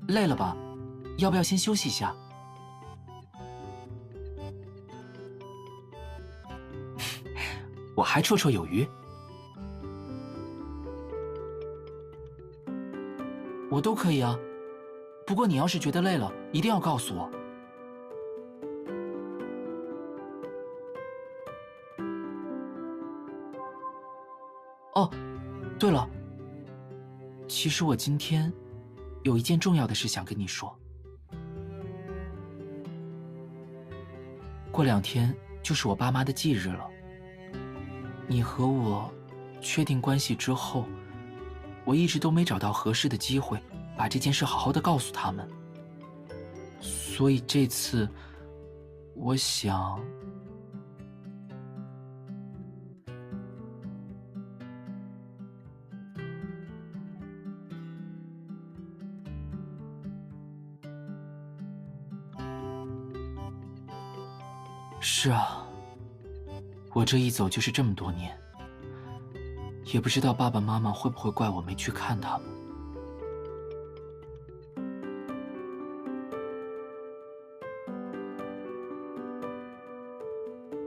累了吧？要不要先休息一下？我还绰绰有余。我都可以啊，不过你要是觉得累了，一定要告诉我。哦，对了，其实我今天有一件重要的事想跟你说。过2天就是我爸妈的忌日了。你和我确定关系之后，我一直都没找到合适的机会把这件事好好的告诉他们，所以这次我想……是啊，我这一走就是这么多年，也不知道爸爸妈妈会不会怪我没去看他们。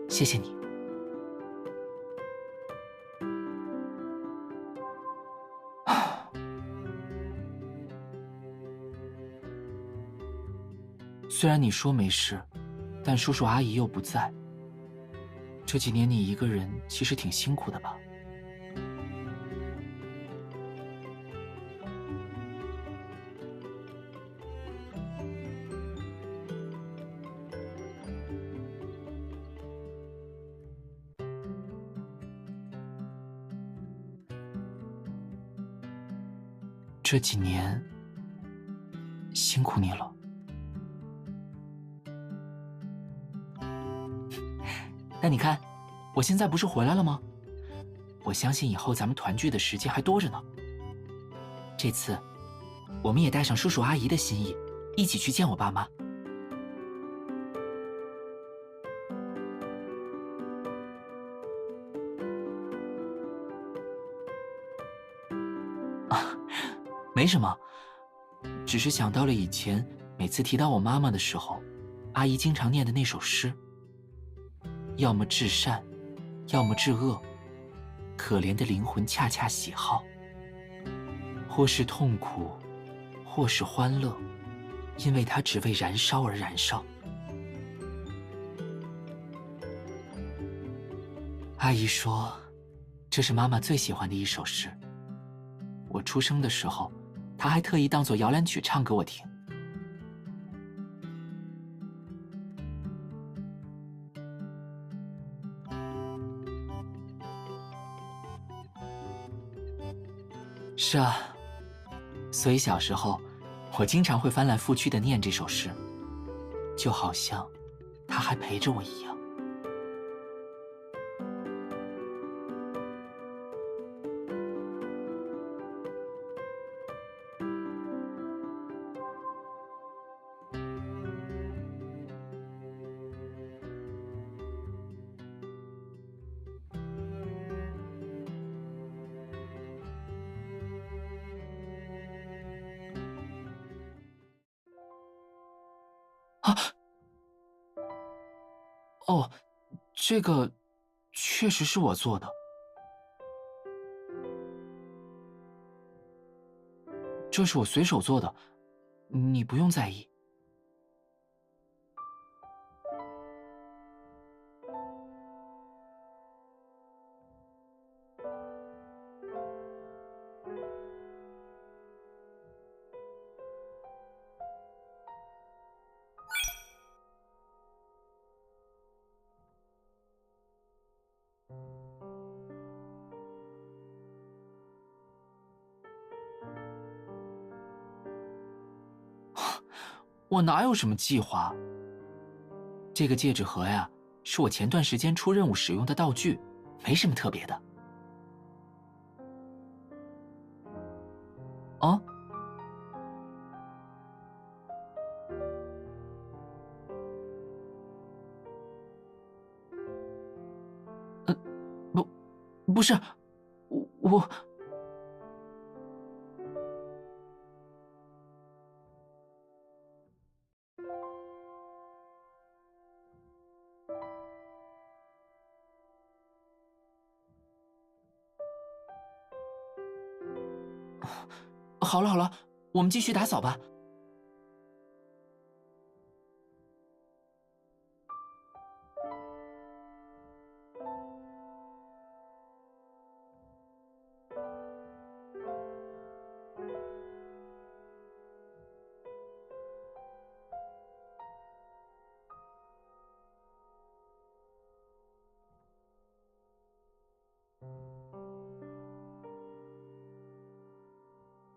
谢谢你。虽然你说没事，但叔叔阿姨又不在，这几年你一个人其实挺辛苦的吧？这几年辛苦你了。那你看，我现在不是回来了吗？我相信以后咱们团聚的时间还多着呢。这次，我们也带上叔叔阿姨的心意，一起去见我爸妈。没什么，只是想到了以前每次提到我妈妈的时候，阿姨经常念的那首诗：要么至善，要么至恶，可怜的灵魂恰恰喜好。或是痛苦，或是欢乐，因为它只为燃烧而燃烧。阿姨说，这是妈妈最喜欢的一首诗。我出生的时候，她还特意当作摇篮曲唱给我听。是啊，所以小时候，我经常会翻来覆去地念这首诗，就好像它还陪着我一样。啊，哦，这个确实是我做的，这是我随手做的，你不用在意。我哪有什么计划？这个戒指盒呀，是我前段时间出任务使用的道具，没什么特别的。啊？不，不是，我好了好了，我们继续打扫吧。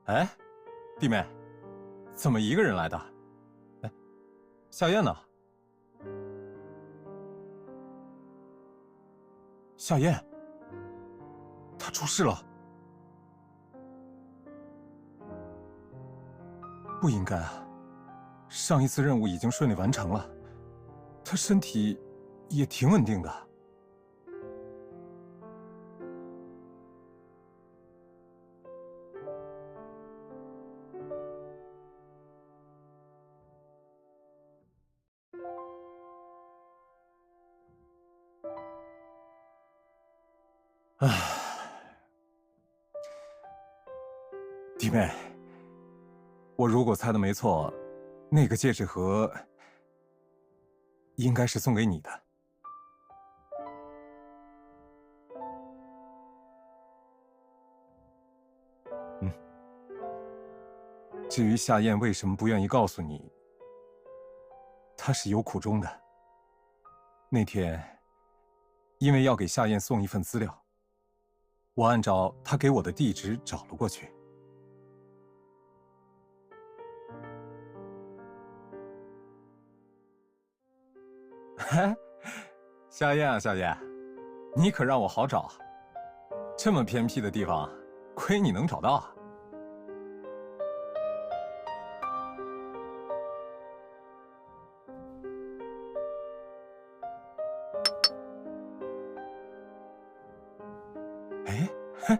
哎，弟妹，怎么一个人来的？哎，夏燕呢？夏燕，她出事了。不应该啊，上一次任务已经顺利完成了，她身体也挺稳定的。唉，弟妹，我如果猜的没错，那个戒指盒应该是送给你的。至于夏燕为什么不愿意告诉你，她是有苦衷的。那天，因为要给夏燕送一份资料，我按照她给我的地址找了过去。嘿，夏燕啊，夏燕，你可让我好找啊！这么偏僻的地方，亏你能找到啊！哎，嘿，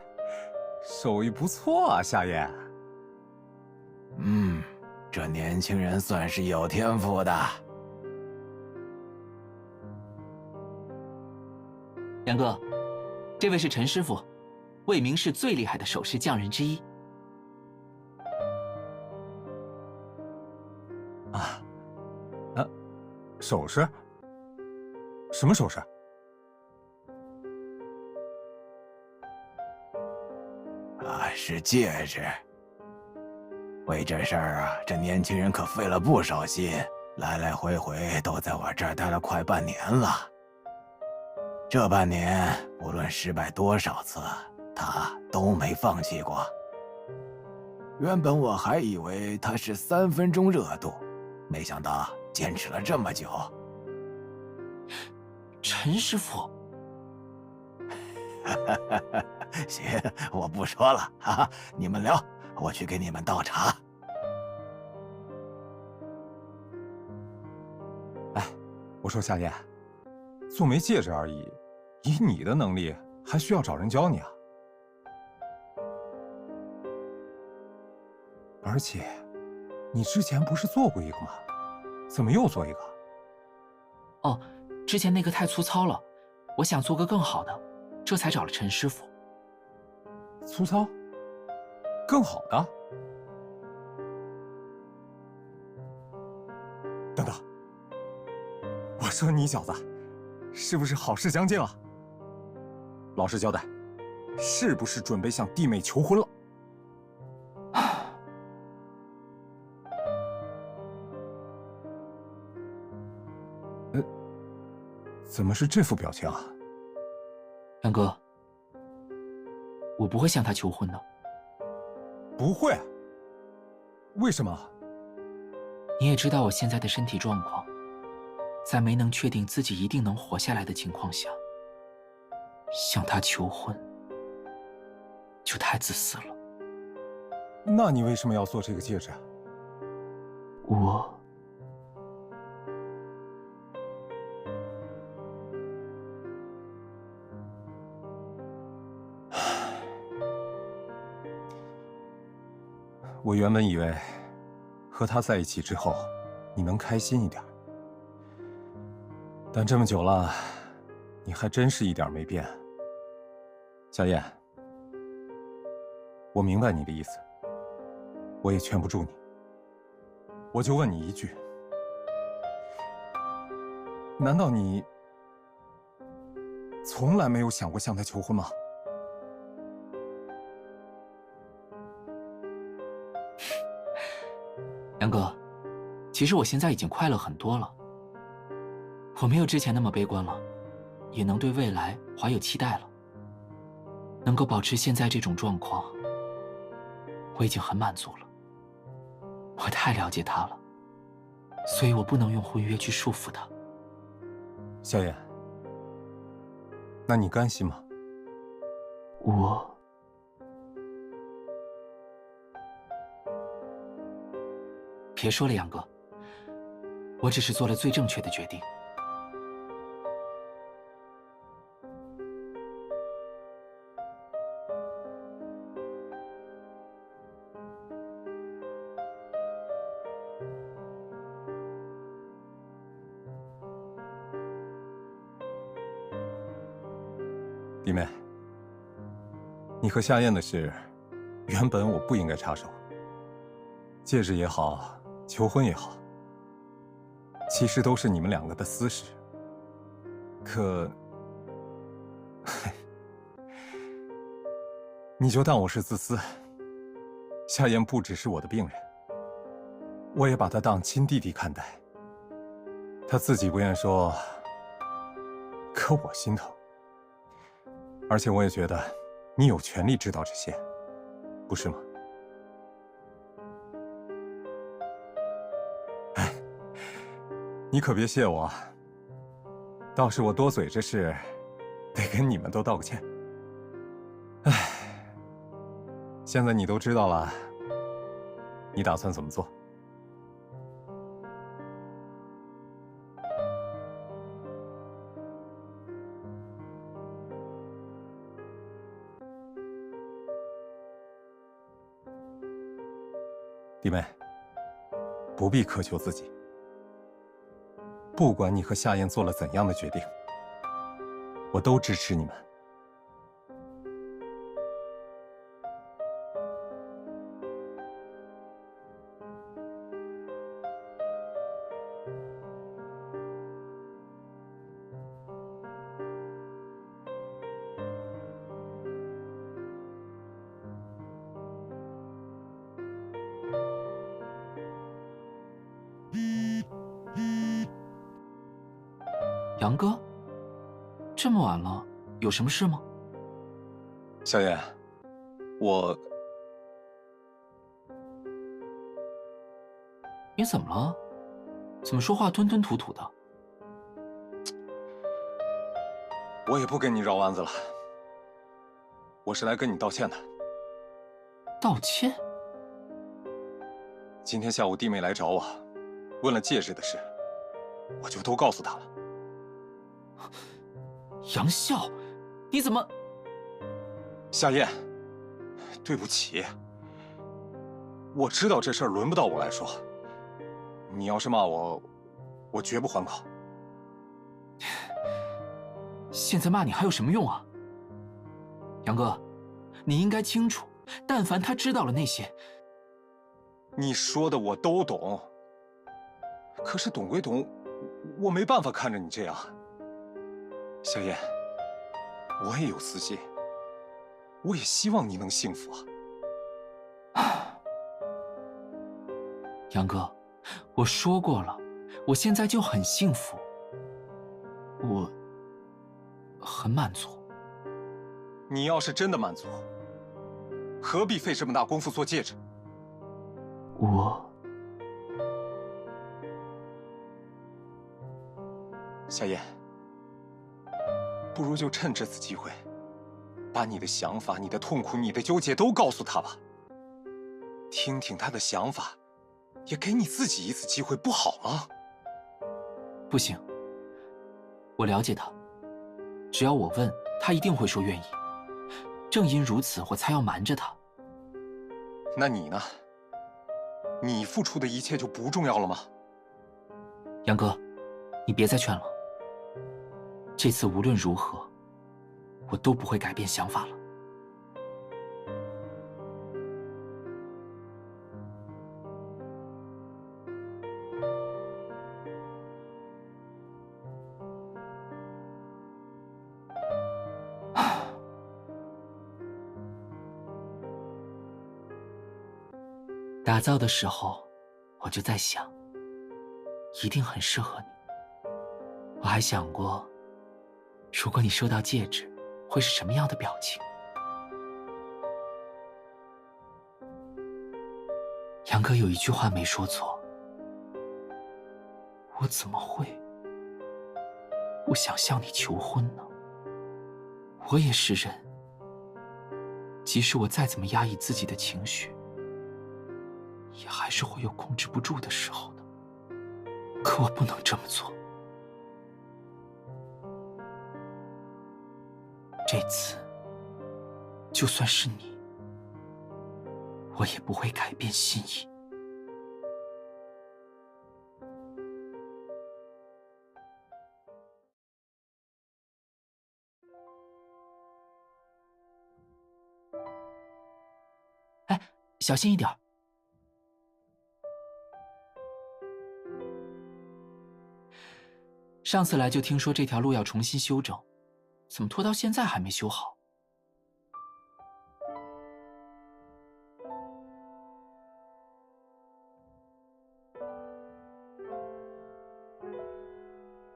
手艺不错啊，夏燕。这年轻人算是有天赋的。杨哥，这位是陈师傅，魏明市最厉害的首饰匠人之一。首饰？什么首饰？是戒指。为这事儿啊，这年轻人可费了不少心，来来回回都在我这儿待了快半年了。这半年，无论失败多少次，他都没放弃过。原本我还以为他是3分钟热度，没想到坚持了这么久。陈师傅，行，我不说了哈，你们聊，我去给你们倒茶。哎，我说夏燕，做枚戒指而已，以你的能力，还需要找人教你啊？而且，你之前不是做过一个吗？怎么又做一个？哦，之前那个太粗糙了，我想做个更好的，这才找了陈师傅。粗糙？更好的？等等，我说你小子，是不是好事将近了？老实交代，是不是准备向弟妹求婚了？怎么是这副表情啊？杨哥，我不会向她求婚的。不会？为什么？你也知道我现在的身体状况，在没能确定自己一定能活下来的情况下，向她求婚，就太自私了。那你为什么要做这个戒指？我原本以为和他在一起之后，你能开心一点，但这么久了，你还真是一点没变。夏燕，我明白你的意思，我也劝不住你。我就问你一句：难道你从来没有想过向他求婚吗？杨哥，其实我现在已经快乐很多了。我没有之前那么悲观了，也能对未来怀有期待了。能够保持现在这种状况，我已经很满足了。我太了解他了，所以我不能用婚约去束缚他。夏燕，那你甘心吗？别说了，杨哥，我只是做了最正确的决定。弟妹，你和夏燕的事，原本我不应该插手。戒指也好，求婚也好，其实都是你们两个的私事。可，你就当我是自私。夏燕不只是我的病人，我也把她当亲弟弟看待。她自己不愿说，可我心疼。而且我也觉得，你有权利知道这些，不是吗？哎，你可别谢我，倒是我多嘴这事，得跟你们都道个歉。哎，现在你都知道了，你打算怎么做？弟妹，不必苛求自己。不管你和夏燕做了怎样的决定，我都支持你们。杨哥，这么晚了，有什么事吗？夏燕，你怎么了？怎么说话吞吞吐吐的？我也不跟你绕弯子了，我是来跟你道歉的。道歉？今天下午弟妹来找我，问了戒指的事，我就都告诉她了。杨笑，你怎么……夏燕，对不起，我知道这事儿轮不到我来说。你要是骂我，我绝不还口。现在骂你还有什么用啊？杨哥，你应该清楚，但凡他知道了那些……你说的我都懂，可是懂归懂，我没办法看着你这样。夏燕，我也有私心，我也希望你能幸福啊。杨哥，我说过了，我现在就很幸福，我很满足。你要是真的满足，何必费这么大功夫做戒指？夏燕，不如就趁这次机会，把你的想法、你的痛苦、你的纠结都告诉他吧。听听他的想法，也给你自己一次机会，不好吗？不行，我了解他，只要我问，他一定会说愿意。正因如此，我才要瞒着他。那你呢？你付出的一切就不重要了吗？杨哥，你别再劝了。这次无论如何，我都不会改变想法了。打造的时候，我就在想，一定很适合你。我还想过，如果你收到戒指，会是什么样的表情。杨哥有一句话没说错，我怎么会不想向你求婚呢？我也是人，即使我再怎么压抑自己的情绪，也还是会有控制不住的时候的。可我不能这么做。这次，就算是你，我也不会改变心意。哎，小心一点。上次来就听说这条路要重新修整，怎么拖到现在还没修好？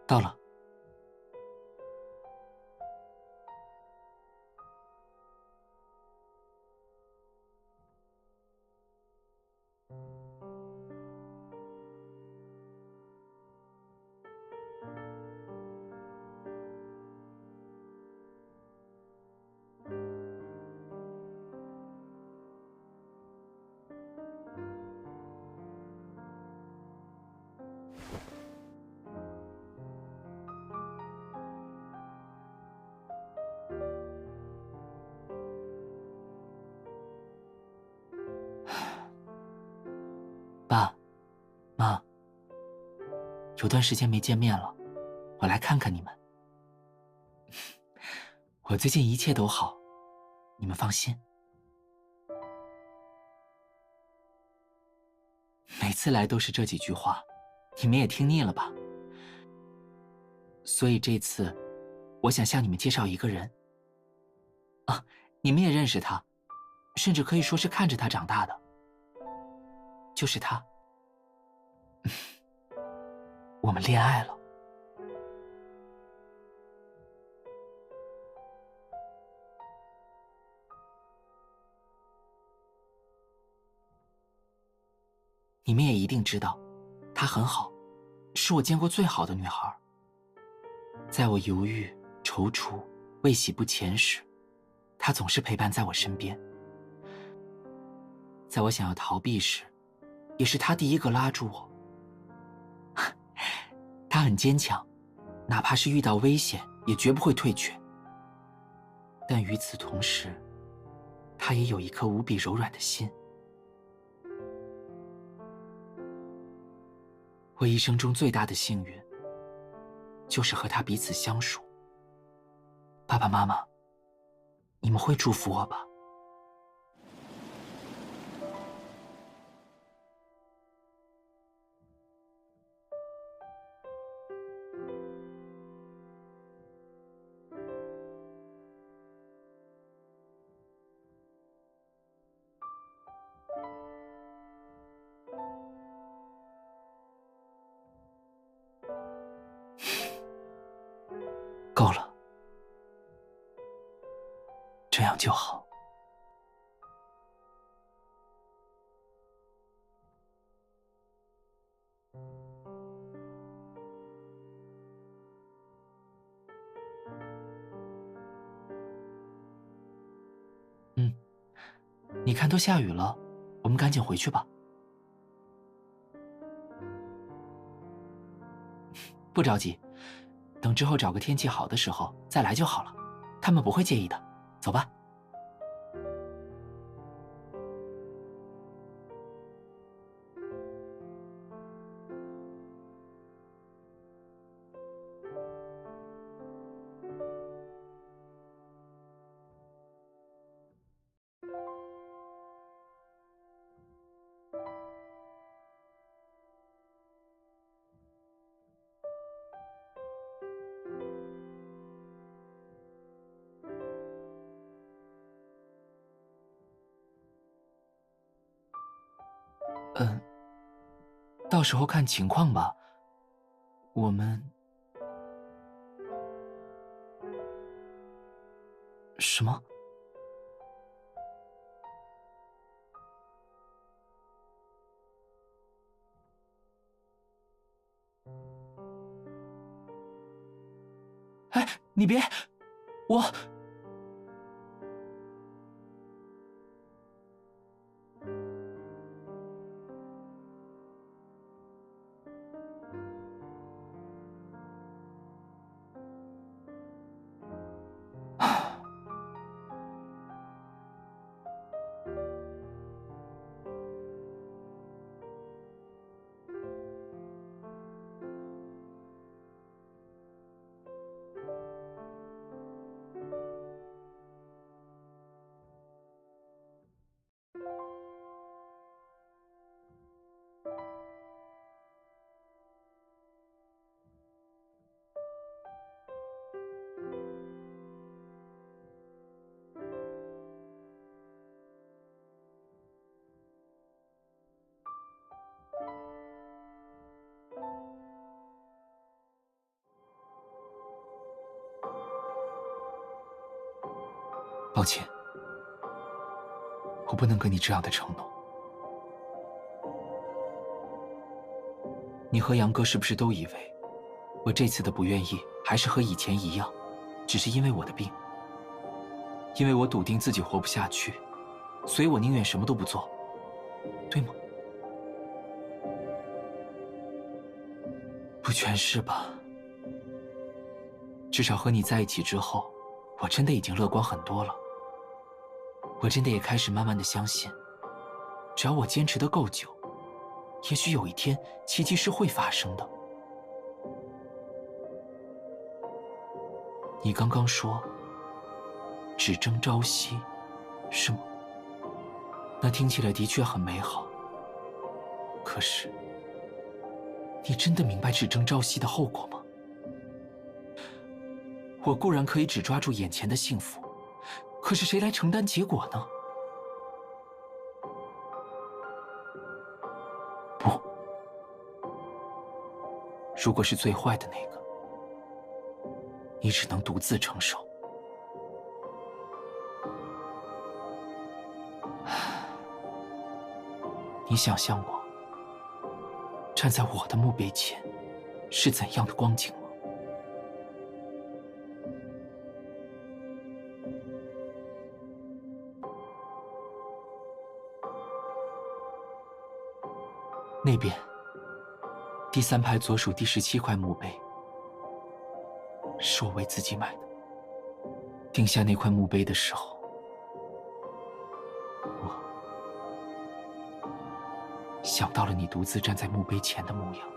到了。爸妈，有段时间没见面了，我来看看你们。我最近一切都好，你们放心。每次来都是这几句话，你们也听腻了吧？所以这次，我想向你们介绍一个人。啊，你们也认识他，甚至可以说是看着他长大的。就是他。我们恋爱了。你们也一定知道，她很好，是我见过最好的女孩。在我犹豫、踌躇、未喜不前时，她总是陪伴在我身边。在我想要逃避时，也是她第一个拉住我。她很坚强，哪怕是遇到危险，也绝不会退却。但与此同时，她也有一颗无比柔软的心。我一生中最大的幸运，就是和他彼此相属。爸爸妈妈，你们会祝福我吧？够了，这样就好。你看都下雨了，我们赶紧回去吧。不着急，等之后找个天气好的时候再来就好了，他们不会介意的。走吧。到时候看情况吧。我们……什么？哎，你别，我……抱歉，我不能给你这样的承诺。你和杨哥是不是都以为，我这次的不愿意还是和以前一样，只是因为我的病？因为我笃定自己活不下去，所以我宁愿什么都不做，对吗？不全是吧？至少和你在一起之后，我真的已经乐观很多了。我真的也开始慢慢的相信，只要我坚持得够久，也许有一天奇迹是会发生的。你刚刚说只争朝夕，是吗？那听起来的确很美好。可是，你真的明白只争朝夕的后果吗？我固然可以只抓住眼前的幸福，可是谁来承担结果呢？不，如果是最坏的那个，你只能独自承受。你想象我站在我的墓碑前是怎样的光景吗？那边，第3排左数第17块墓碑，是我为自己买的。定下那块墓碑的时候，我想到了你独自站在墓碑前的模样。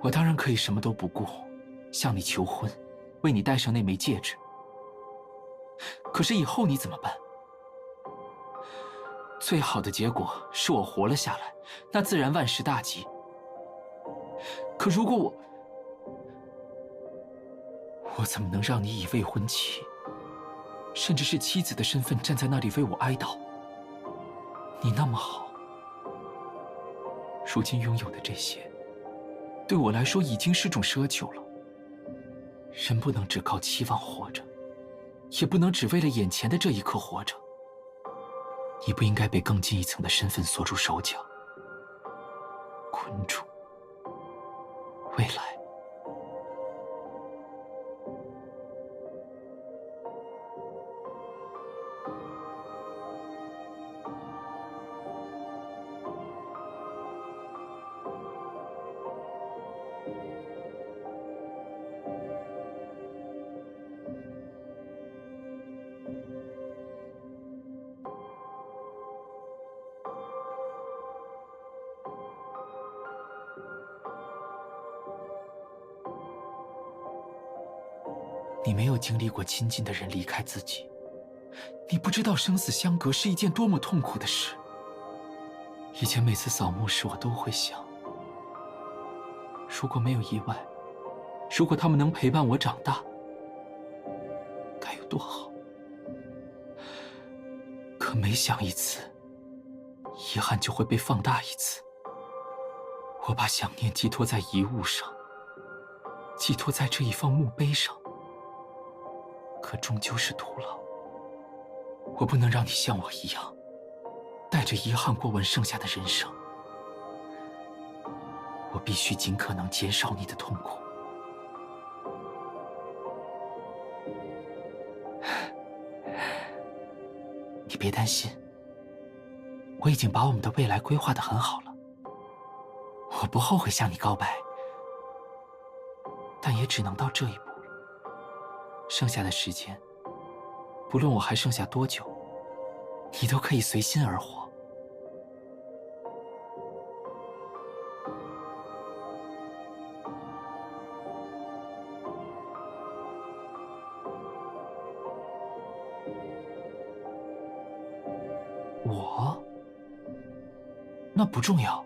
我当然可以什么都不顾，向你求婚，为你戴上那枚戒指。可是以后你怎么办？最好的结果是我活了下来，那自然万事大吉。可如果我怎么能让你以未婚妻，甚至是妻子的身份站在那里为我哀悼？你那么好，如今拥有的这些，对我来说已经是种奢求了。人不能只靠期望活着，也不能只为了眼前的这一刻活着。你不应该被更进一层的身份锁住手脚，困住未来。你没有经历过亲近的人离开自己，你不知道生死相隔是一件多么痛苦的事。以前每次扫墓时，我都会想，如果没有意外，如果他们能陪伴我长大，该有多好。可每想一次，遗憾就会被放大一次。我把想念寄托在遗物上，寄托在这一方墓碑上，可终究是徒劳。我不能让你像我一样，带着遗憾过完剩下的人生。我必须尽可能减少你的痛苦。你别担心，我已经把我们的未来规划得很好了。我不后悔向你告白，但也只能到这一步了。剩下的时间，不论我还剩下多久，你都可以随心而活。我？那不重要，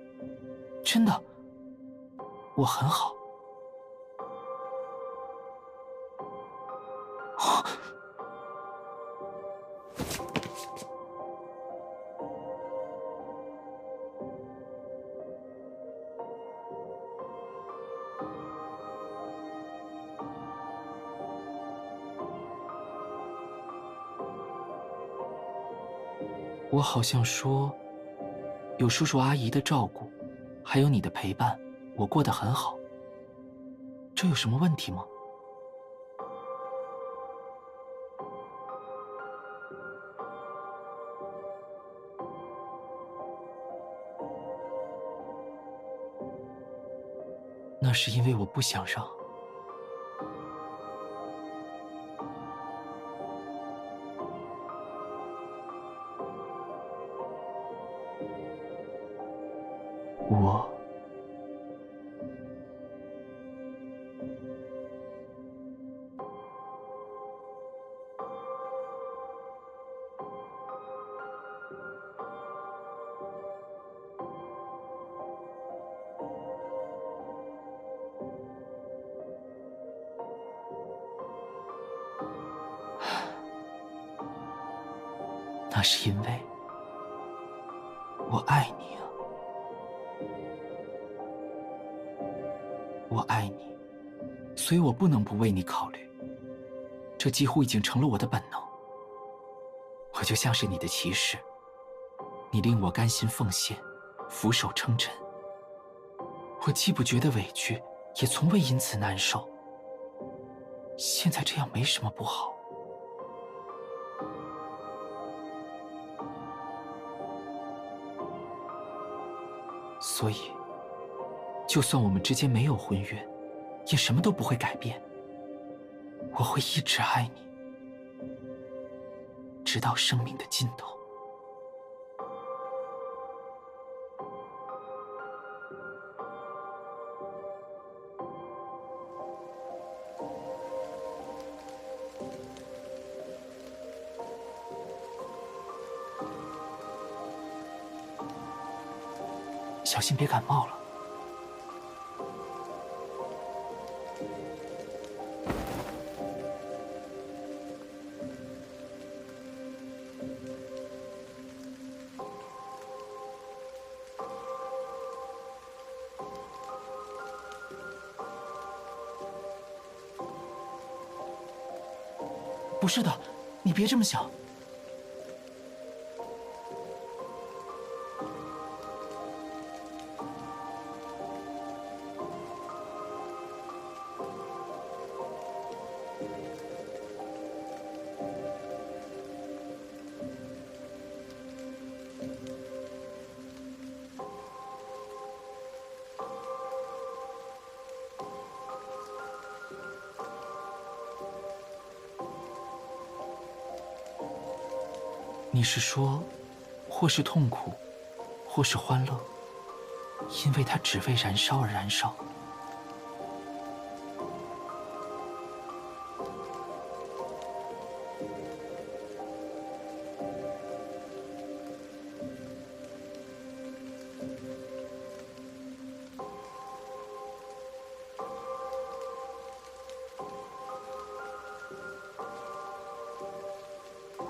真的，我很好。我好像说，有叔叔阿姨的照顾，还有你的陪伴，我过得很好。这有什么问题吗？那是因为我不想让。我那是因为我爱你啊，我爱你，所以我不能不为你考虑。这几乎已经成了我的本能。我就像是你的骑士，你令我甘心奉献，俯首称臣。我既不觉得委屈，也从未因此难受。现在这样没什么不好。所以，就算我们之间没有婚约，也什么都不会改变。我会一直爱你，直到生命的尽头。小心别感冒了。不是的，你别这么想。你是说，或是痛苦，或是欢乐，因为它只为燃烧而燃烧。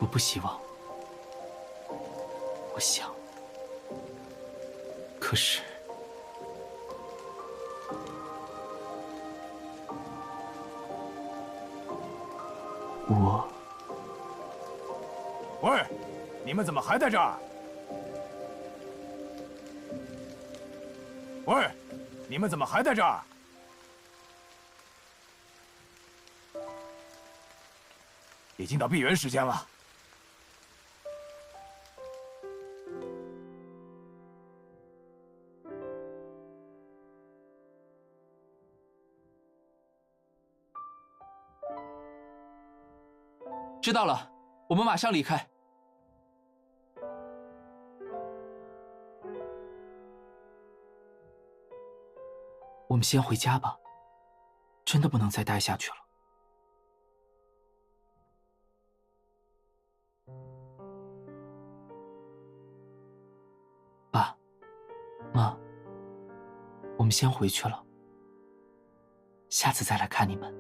我不希望。我想，可是喂，你们怎么还在这儿？喂，你们怎么还在这儿？已经到闭园时间了。知道了，我们马上离开。我们先回家吧，真的不能再待下去了。爸妈，我们先回去了，下次再来看你们。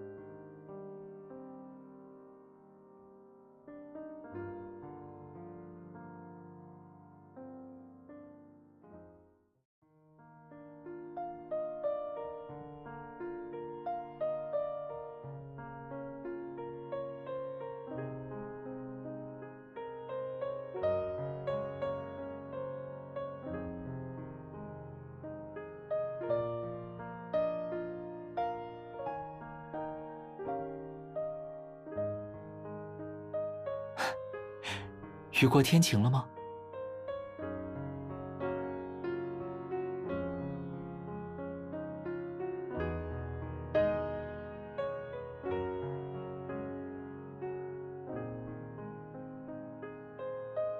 雨过天晴了吗？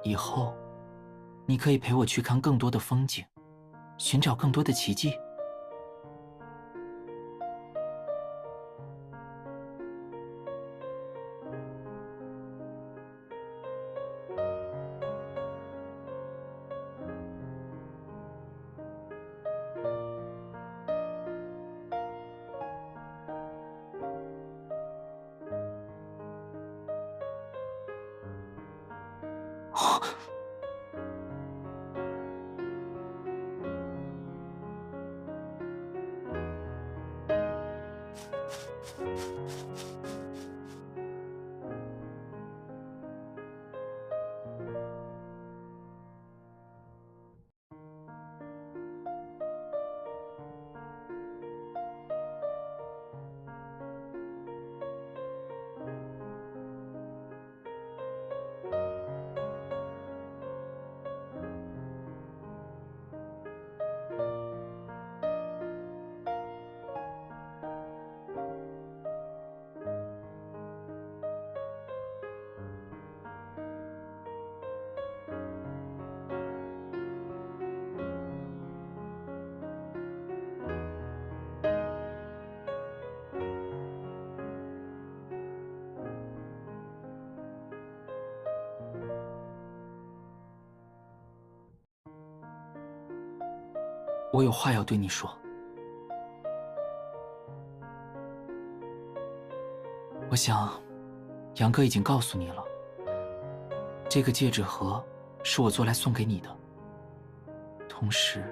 以后，你可以陪我去看更多的风景，寻找更多的奇迹。我有话要对你说。我想，杨哥已经告诉你了，这个戒指盒是我做来送给你的。同时，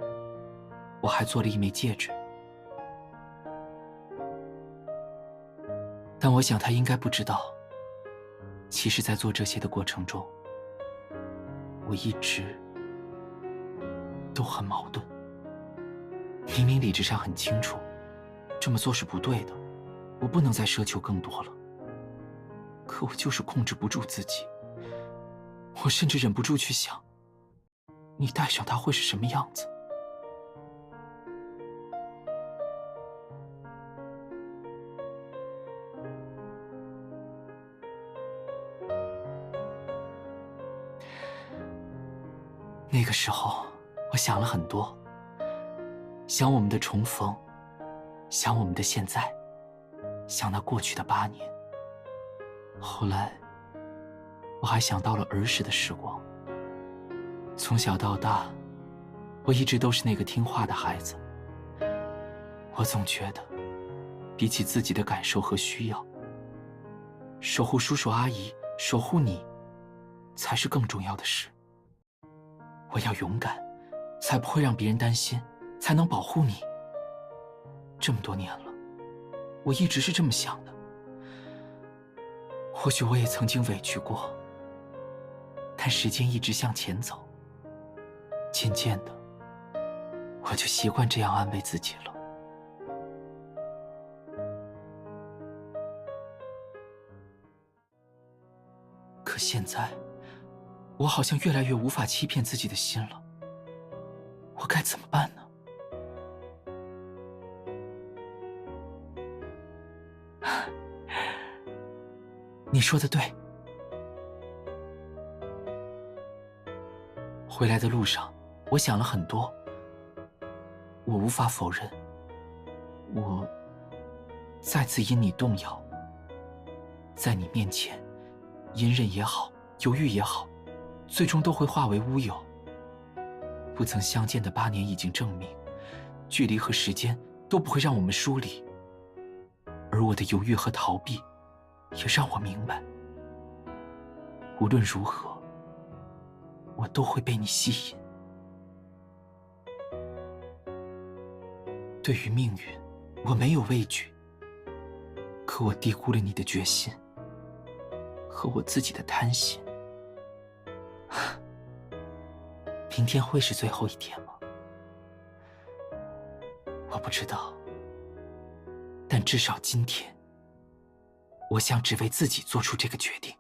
我还做了一枚戒指。但我想他应该不知道，其实在做这些的过程中，我一直都很矛盾。明明理智上很清楚，这么做是不对的，我不能再奢求更多了。可我就是控制不住自己，我甚至忍不住去想，你戴上它会是什么样子。那个时候，我想了很多。想我们的重逢，想我们的现在，想那过去的8年。后来，我还想到了儿时的时光。从小到大，我一直都是那个听话的孩子。我总觉得，比起自己的感受和需要，守护叔叔阿姨，守护你，才是更重要的事。我要勇敢，才不会让别人担心，才能保护你。这么多年了，我一直是这么想的。或许我也曾经委屈过，但时间一直向前走，渐渐的，我就习惯这样安慰自己了。可现在，我好像越来越无法欺骗自己的心了。我该怎么办呢？你说的对。回来的路上，我想了很多。我无法否认，我再次因你动摇。在你面前，隐忍也好，犹豫也好，最终都会化为乌有。不曾相见的8年已经证明，距离和时间都不会让我们疏离。而我的犹豫和逃避，也让我明白，无论如何，我都会被你吸引。对于命运，我没有畏惧，可我低估了你的决心和我自己的贪心。明天会是最后一天吗？我不知道，但至少今天，我想只为自己做出这个决定。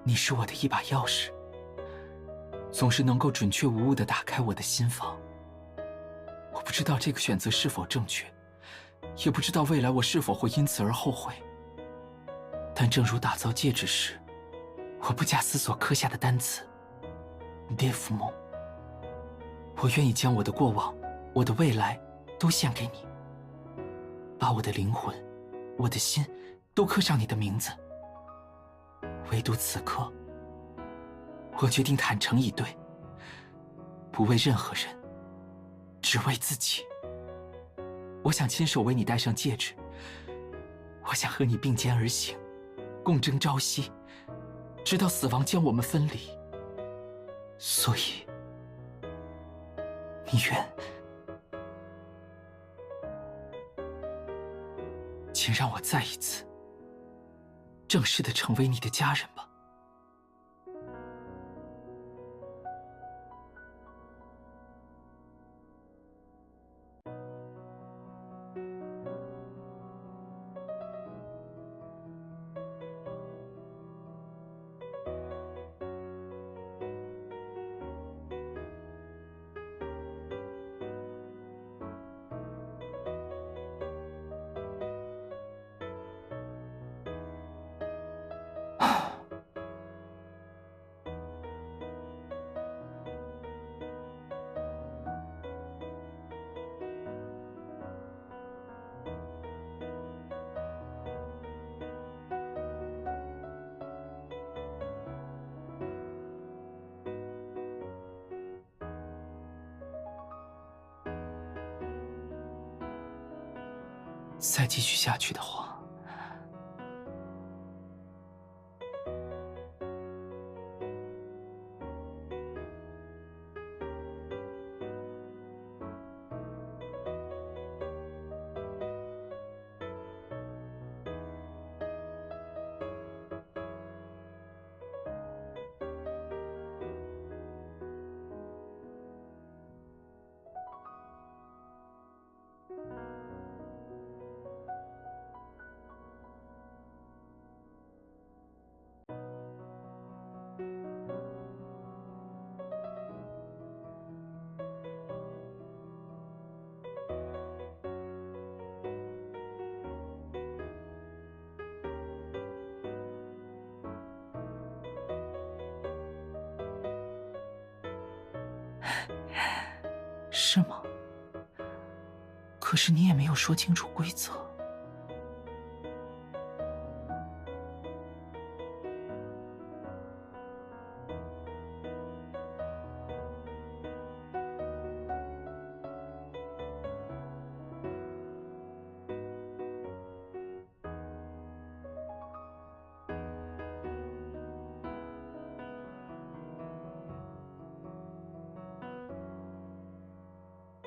你是我的一把钥匙，总是能够准确无误地打开我的心房。我不知道这个选择是否正确，也不知道未来我是否会因此而后悔。但正如打造戒指时，我不假思索刻下的单词 “Live 梦”，我愿意将我的过往、我的未来都献给你，把我的灵魂、我的心都刻上你的名字。唯独此刻，我决定坦诚以对，不为任何人，只为自己。我想亲手为你戴上戒指，我想和你并肩而行，共争朝夕，直到死亡将我们分离。所以，你愿，请让我再一次正式的成为你的家人吧。再继续下去的话，是吗？可是你也没有说清楚规则。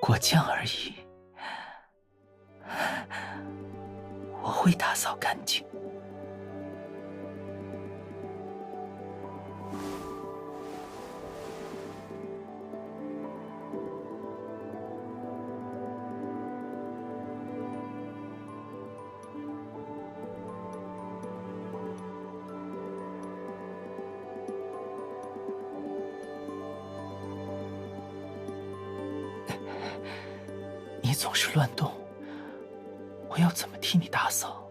果酱而已，我会打扫干净。你总是乱动，我要怎么替你打扫？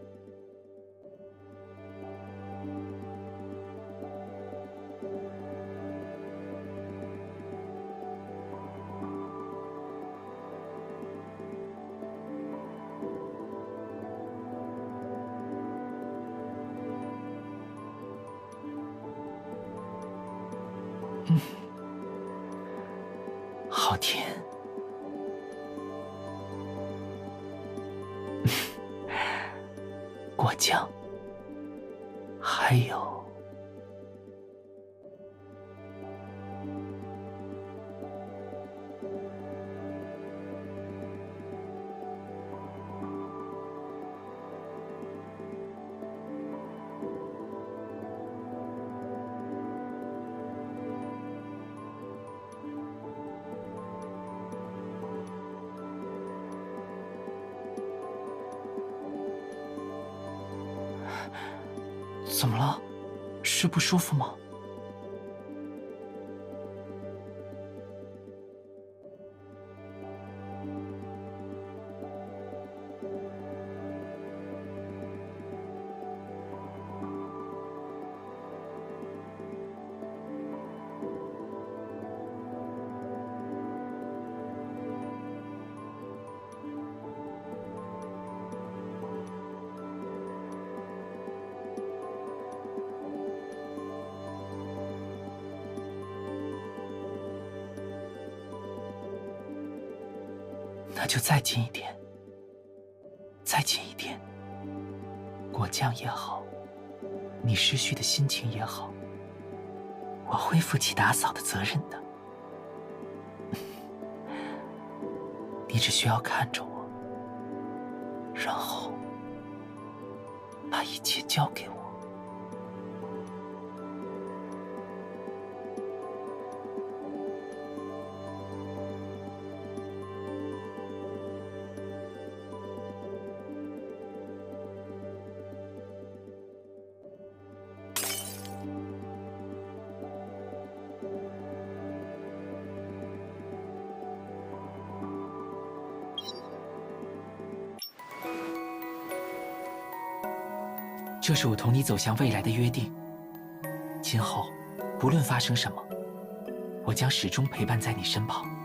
好甜。果酱，还有怎么了？是不舒服吗？那就再近一点，再近一点。果酱也好，你失去的心情也好，我会负起打扫的责任的。你只需要看着我，然后把一切交给我。这是我同你走向未来的约定。今后，无论发生什么，我将始终陪伴在你身旁。